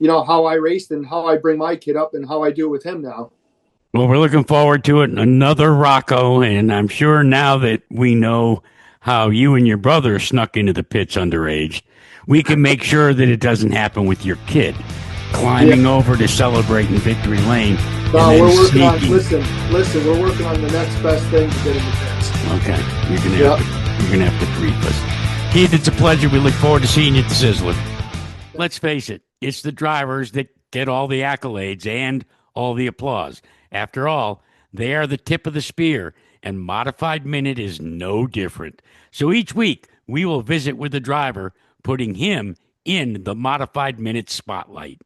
how I raced and how I bring my kid up and how I do it with him now. Well, we're looking forward to it. Another Rocco, and I'm sure now that we know how you and your brother snuck into the pits underage, we can make sure that it doesn't happen with your kid climbing over to celebrate in victory lane. No, we're working on. Listen. We're working on the next best thing to get in the pits. Okay, you're gonna have to brief us. Keith, it's a pleasure. We look forward to seeing you at the Sizzler. Let's face it, it's the drivers that get all the accolades and all the applause. After all, they are the tip of the spear, and Modified Minute is no different. So each week, we will visit with the driver, putting him in the Modified Minute spotlight.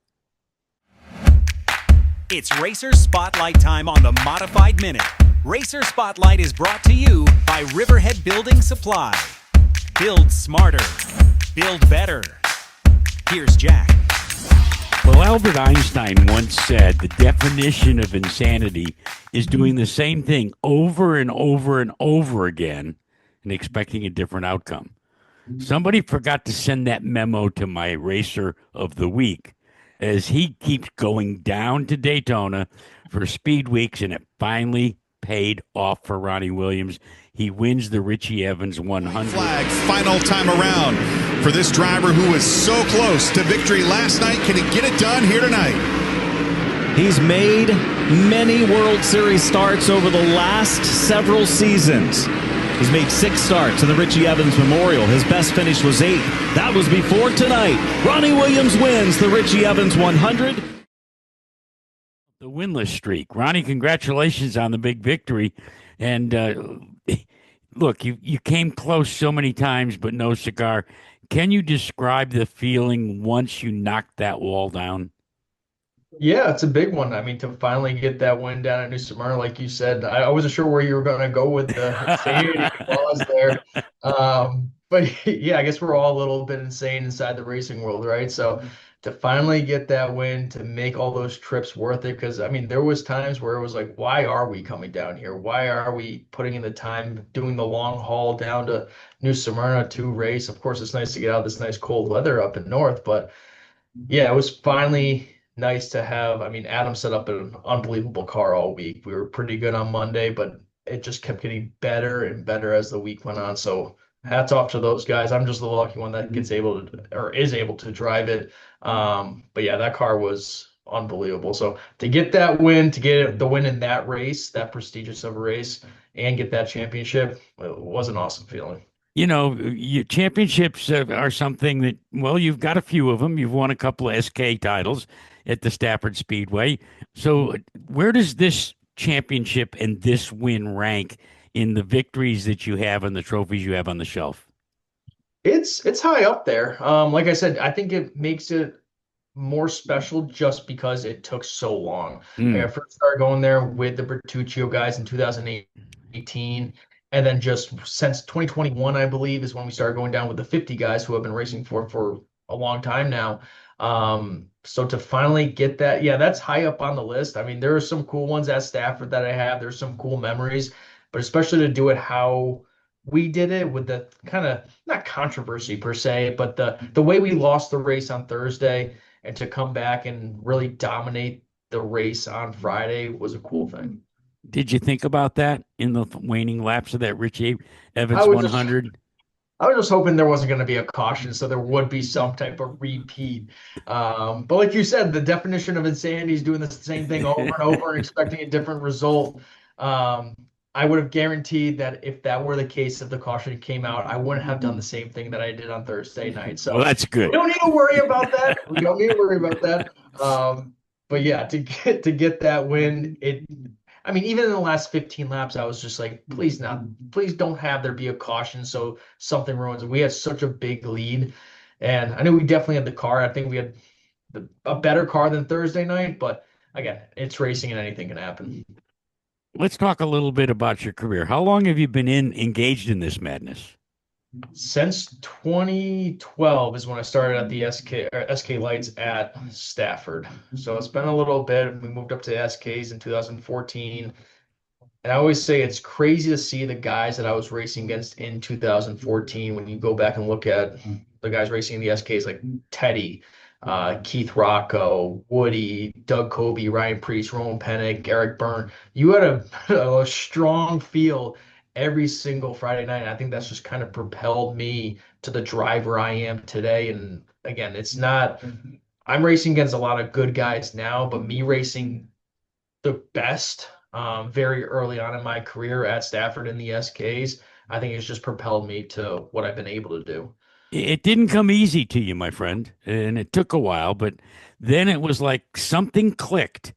It's Racer Spotlight time on the Modified Minute. Racer Spotlight is brought to you by Riverhead Building Supply. Build smarter. Build better. Here's Jack. Well, Albert Einstein once said the definition of insanity is doing the same thing over and over and over again and expecting a different outcome. Somebody forgot to send that memo to my racer of the week, as he keeps going down to Daytona for speed weeks, and it finally paid off for Ronnie Williams. He wins the Richie Evans 100. Flag, final time around for this driver who was so close to victory last night. Can he get it done here tonight? He's made many World Series starts over the last several seasons. He's made 6 starts in the Richie Evans Memorial. His best finish was 8. That was before tonight. Ronnie Williams wins the Richie Evans 100. The winless streak. Ronnie, congratulations on the big victory. And look, you came close so many times, but no cigar. Can you describe the feeling once you knocked that wall down? Yeah, it's a big one. I mean, to finally get that win down at New Smyrna, like you said, I wasn't sure where you were going to go with the insanity clause there. But yeah, I guess we're all a little bit insane inside the racing world, right? So to finally get that win, to make all those trips worth it, because I mean, there was times where it was like, why are we coming down here? Why are we putting in the time, doing the long haul down to New Smyrna to race? Of course, it's nice to get out of this nice cold weather up in north, but yeah, it was finally nice to have. I mean, Adam set up an unbelievable car all week. We were pretty good on Monday, but it just kept getting better and better as the week went on. So hats off to those guys. I'm just the lucky one that is able to drive it. But yeah, that car was unbelievable. So to get that win, to get the win in that race, that prestigious of a race, and get that championship, it was an awesome feeling. You know, your championships are something that, well, you've got a few of them. You've won a couple of SK titles at the Stafford Speedway. So where does this championship and this win rank in the victories that you have and the trophies you have on the shelf? It's high up there. Like I said, I think it makes it more special just because it took so long. Like I first started going there with the Bertuccio guys in 2018. And then just since 2021, I believe, is when we started going down with the 50 guys who have been racing for a long time now. So to finally get that, yeah, that's high up on the list. I mean, there are some cool ones at Stafford that I have. There's some cool memories, but especially to do it how we did it with the kind of, not controversy per se, but the way we lost the race on Thursday and to come back and really dominate the race on Friday was a cool thing. Did you think about that in the waning laps of that Richie Evans 100? I was just hoping there wasn't going to be a caution, so there would be some type of repeat. But like you said, the definition of insanity is doing the same thing over and over and expecting a different result. I would have guaranteed that if that were the case, if the caution came out, I wouldn't have done the same thing that I did on Thursday night. So well, that's good. We don't need to worry about that. But yeah, to get that win, I mean, even in the last 15 laps, I was just like, please don't have there be a caution so something ruins it. We had such a big lead, and I knew we definitely had the car. I think we had a better car than Thursday night, but again, it's racing and anything can happen. Let's talk a little bit about your career. How long have you been engaged in this madness? Since 2012 is when I started at the SK Lights at Stafford. So it's been a little bit. We moved up to SKs in 2014. And I always say it's crazy to see the guys that I was racing against in 2014 when you go back and look at the guys racing in the SKs like Teddy, Keith Rocco, Woody, Doug Kobe, Ryan Priest, Roman Pennick, Eric Byrne. You had a strong field every single Friday night. And I think that's just kind of propelled me to the driver I am today. And again, it's not, I'm racing against a lot of good guys now, but me racing the best very early on in my career at Stafford in the SKs, I think it's just propelled me to what I've been able to do. It didn't come easy to you, my friend, and it took a while, but then it was like something clicked.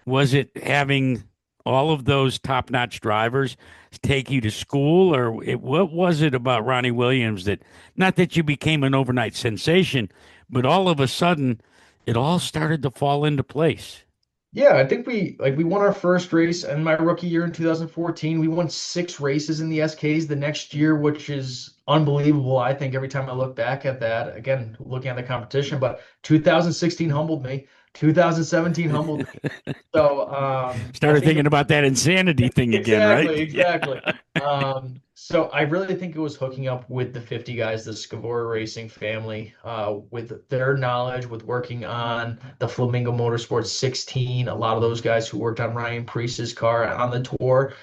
Was it having all of those top-notch drivers take you to school, or what was it about Ronnie Williams that, not that you became an overnight sensation, but all of a sudden it all started to fall into place? Yeah, I think we won our first race in my rookie year in 2014. We won 6 races in the SKs the next year, which is unbelievable. I think every time I look back at that, again, looking at the competition, but 2016 humbled me. 2017 humbled me. So Started thinking about that insanity thing again, right? Exactly. So I really think it was hooking up with the 50 guys, the Scavora Racing family, with their knowledge, with working on the Flamingo Motorsports 16. A lot of those guys who worked on Ryan Priest's car on the tour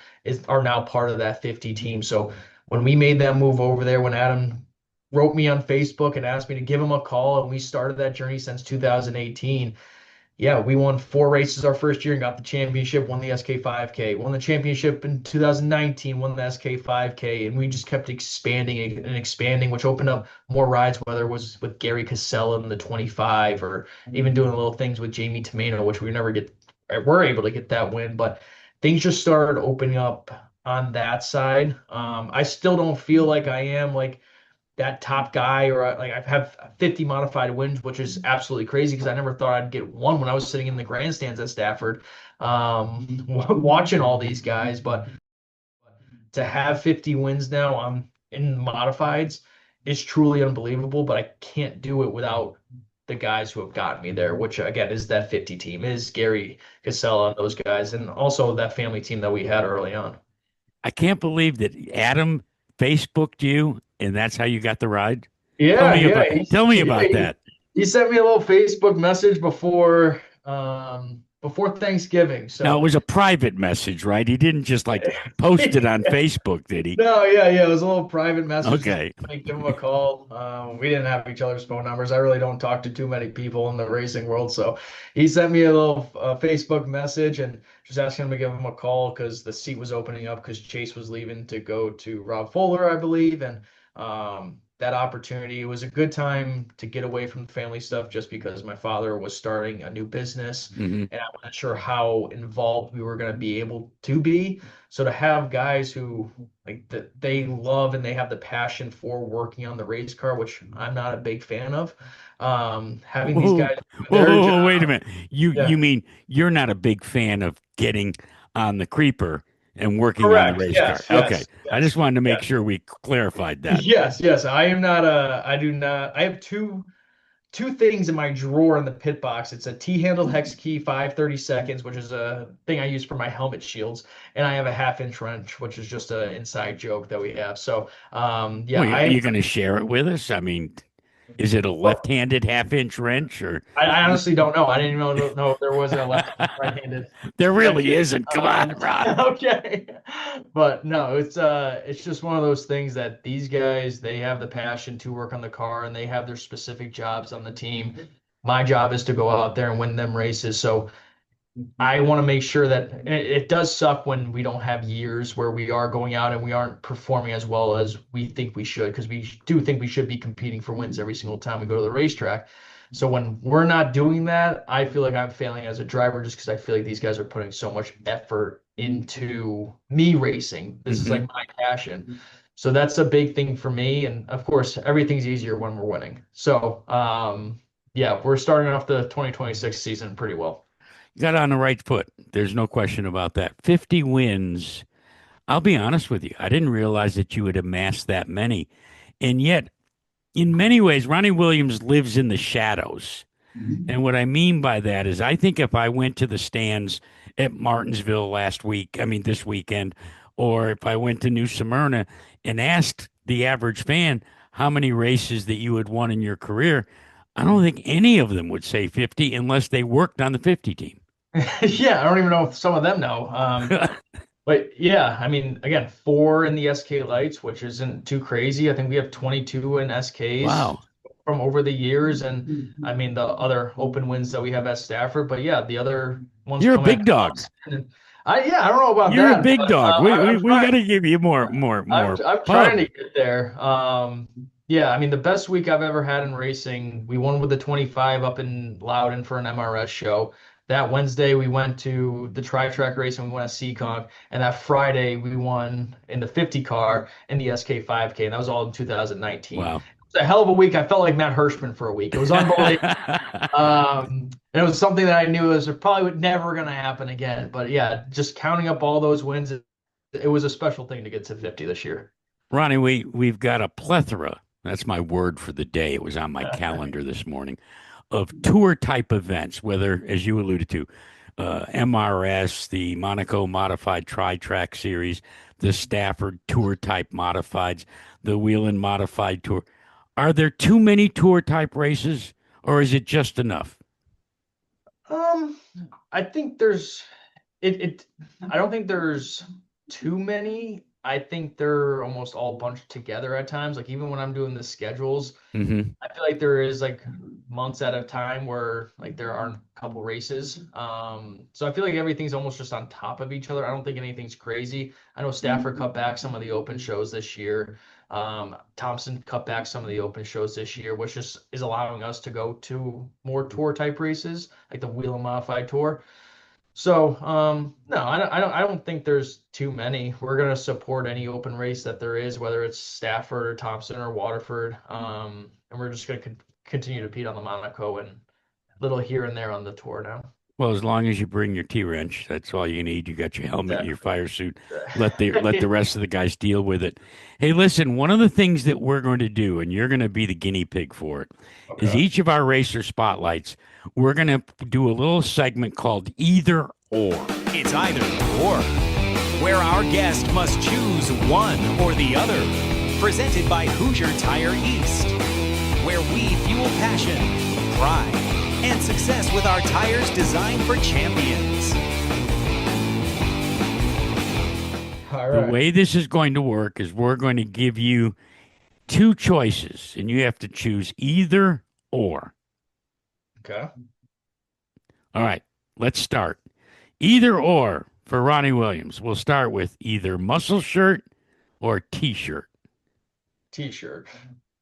are now part of that 50 team. So when we made that move over there, when Adam wrote me on Facebook and asked me to give him a call, and we started that journey since 2018. Yeah, we won 4 races our first year and got the championship, won the SK 5K, won the championship in 2019, won the SK 5K, and we just kept expanding and expanding, which opened up more rides, whether it was with Gary Casella in the 25 or even doing little things with Jamie Tomeno, which we're able to get that win, but things just started opening up on that side. I still don't feel like I am like that top guy, or like I've had 50 modified wins, which is absolutely crazy because I never thought I'd get one when I was sitting in the grandstands at Stafford, watching all these guys. But to have 50 wins now in modifieds is truly unbelievable. But I can't do it without the guys who have gotten me there, which again is that 50 team, is Gary Casella and those guys, and also that family team that we had early on. I can't believe that Adam Facebooked you, and that's how you got the ride. Yeah, Tell me about that. He sent me a little Facebook message before Thanksgiving. So now, it was a private message, right? He didn't just like post it on Facebook, did he? No, yeah, it was a little private message. Okay. Give him a call. We didn't have each other's phone numbers. I really don't talk to too many people in the racing world, so he sent me a little Facebook message and just asking him to give him a call because the seat was opening up because Chase was leaving to go to Rob Fuller, I believe, and that opportunity. It was a good time to get away from the family stuff just because my father was starting a new business and I wasn't sure how involved we were going to be able to be. So to have guys who like they love and they have the passion for working on the race car, which I'm not a big fan of, having these guys. Whoa, wait a minute. You mean you're not a big fan of getting on the creeper and working on the race car? Okay. Yes. I just wanted to make sure we clarified that. Yes. I am not I have two things in my drawer in the pit box. It's a T-handled hex key 5/32, which is a thing I use for my helmet shields, and I have a 1/2-inch wrench, which is just an inside joke that we have. So are you going to share it with us? I mean, is it a left-handed 1/2-inch wrench, or I honestly don't know. I didn't even know if there was a right-handed. There really isn't. Come on, Ron. Okay, but no, it's just one of those things that these guys, they have the passion to work on the car and they have their specific jobs on the team. My job is to go out there and win them races. So I want to make sure that it does suck when we don't have years where we are going out and we aren't performing as well as we think we should, because we do think we should be competing for wins every single time we go to the racetrack. So when we're not doing that, I feel like I'm failing as a driver just because I feel like these guys are putting so much effort into me racing. This is like my passion. So that's a big thing for me. And of course, everything's easier when we're winning. So we're starting off the 2026 season pretty well. Got on the right foot. There's no question about that. 50 wins. I'll be honest with you. I didn't realize that you had amassed that many. And yet, in many ways, Ronnie Williams lives in the shadows. And what I mean by that is I think if I went to the stands at Martinsville this weekend, or if I went to New Smyrna and asked the average fan how many races that you had won in your career, I don't think any of them would say 50 unless they worked on the 50 team. Yeah, I don't even know if some of them know. But yeah, I mean, again, 4 in the SK Lights, which isn't too crazy. I think we have 22 in SKs. Wow. From over the years, and I mean the other open wins that we have at Stafford, but yeah, the other ones. You're a big dog. I don't know about You're that. A big but, dog. We got to give you more. I'm trying to get there. Yeah, I mean the best week I've ever had in racing. We won with the 25 up in Loudon for an MRS show. That Wednesday we went to the tri-track race and we won a Seekonk, and that Friday we won in the 50 car in the SK 5K, and that was all in 2019. Wow. A hell of a week. I felt like Matt Hirschman for a week. It was unbelievable. And it was something that I knew was probably never going to happen again. But yeah, just counting up all those wins, it was a special thing to get to 50 this year. Ronnie, we've got a plethora. That's my word for the day. It was on my calendar this morning of tour type events, whether, as you alluded to, MRS, the Monaco Modified Tri-Track Series, the Stafford Tour type modifieds, the Wheeling Modified Tour. Are there too many tour type races, or is it just enough? I think there's I don't think there's too many. I think they're almost all bunched together at times. Like even when I'm doing the schedules, I feel like there is like months at a time where like there aren't a couple races. So I feel like everything's almost just on top of each other. I don't think anything's crazy. I know Stafford cut back some of the open shows this year. Thompson cut back some of the open shows this year, which just is allowing us to go to more tour type races, like the Wheel and Modified Tour. So, no, I don't think there's too many. We're going to support any open race that there is, whether it's Stafford or Thompson or Waterford. And we're just going to continue to compete on the Monaco and little here and there on the tour now. Well, as long as you bring your T-wrench, that's all you need. You got your helmet, your fire suit. Let the rest of the guys deal with it. Hey, listen, one of the things that we're going to do, and you're going to be the guinea pig for it, is each of our racer spotlights, we're going to do a little segment called Either Or. It's either or, where our guest must choose one or the other. Presented by Hoosier Tire East, where we fuel passion, pride, and success with our tires designed for champions. All right. The way this is going to work is we're going to give you 2 choices, and you have to choose either or. Okay. All right, let's start. Either or for Ronnie Williams. We'll start with either muscle shirt or T-shirt. T-shirt.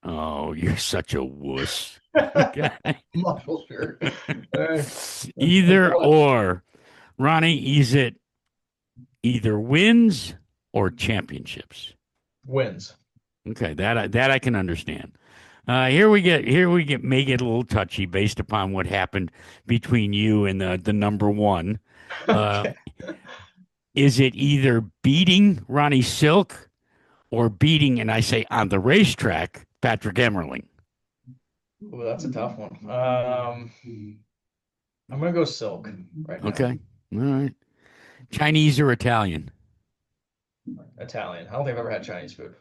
Oh, you're such a wuss. Okay. Muscle shirt. Either or. Ronnie, is it either wins or championships? Wins. Okay, that I can understand. Here we may get a little touchy based upon what happened between you and the number one. Okay. Is it either beating Ronnie Silk or beating, and I say on the racetrack, Patrick Emerling? Well, that's a tough one. I'm gonna go Silk right now. Okay, all right. Chinese or Italian? Italian. I don't think I've ever had Chinese food.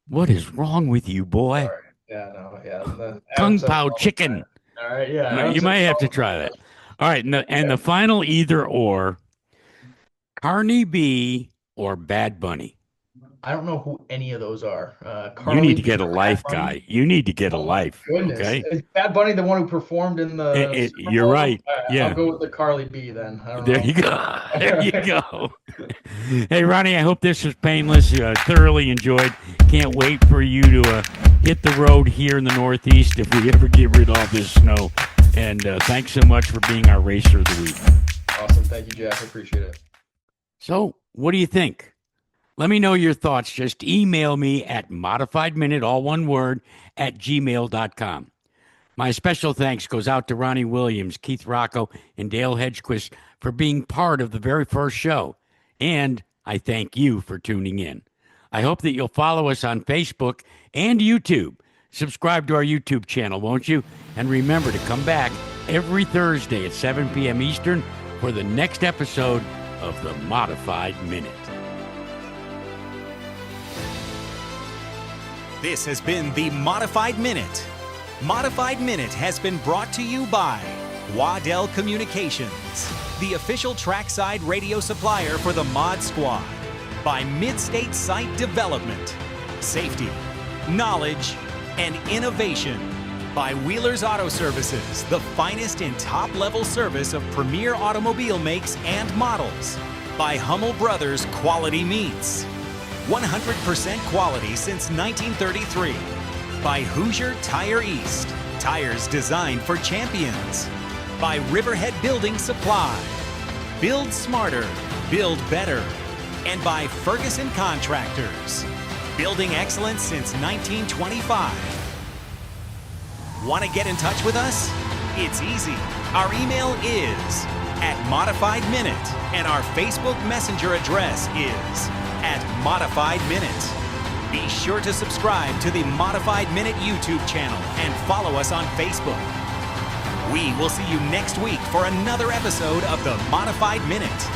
What is wrong with you, boy? Sorry. Yeah, no, yeah. Kung Pao chicken. All right, yeah. You might have to try that. All right, and the final either or, Carney B or Bad Bunny? I don't know who any of those are. You need to get a life, guy. You need to get a life. Goodness. Okay. Is Bad Bunny the one who performed in the? You're right. Yeah. I'll go with the Carly B then. There you go. There you go. Hey, Ronnie, I hope this was painless. Thoroughly enjoyed. Can't wait for you to hit the road here in the Northeast if we ever get rid of all this snow. And thanks so much for being our Racer of the Week. Awesome. Thank you, Jack. I appreciate it. So, what do you think? Let me know your thoughts. Just email me at modifiedminute, all one word, at gmail.com. My special thanks goes out to Ronnie Williams, Keith Rocco, and Dale Hedquist for being part of the very first show. And I thank you for tuning in. I hope that you'll follow us on Facebook and YouTube. Subscribe to our YouTube channel, won't you? And remember to come back every Thursday at 7 p.m. Eastern for the next episode of the Modified Minute. This has been the Modified Minute. Modified Minute has been brought to you by Waddell Communications, the official trackside radio supplier for the Mod Squad, by Midstate Site Development, safety, knowledge, and innovation, by Wheeler's Auto Services, the finest in top-level service of premier automobile makes and models, by Hummel Brothers Quality Meats, 100% quality since 1933, by Hoosier Tire East, tires designed for champions, by Riverhead Building Supply, build smarter, build better, and by Ferguson Contractors, building excellence since 1925. Want to get in touch with us? It's easy. Our email is @ModifiedMinute, and our Facebook Messenger address is @ModifiedMinute. Be sure to subscribe to the Modified Minute YouTube channel and follow us on Facebook. We will see you next week for another episode of the Modified Minute.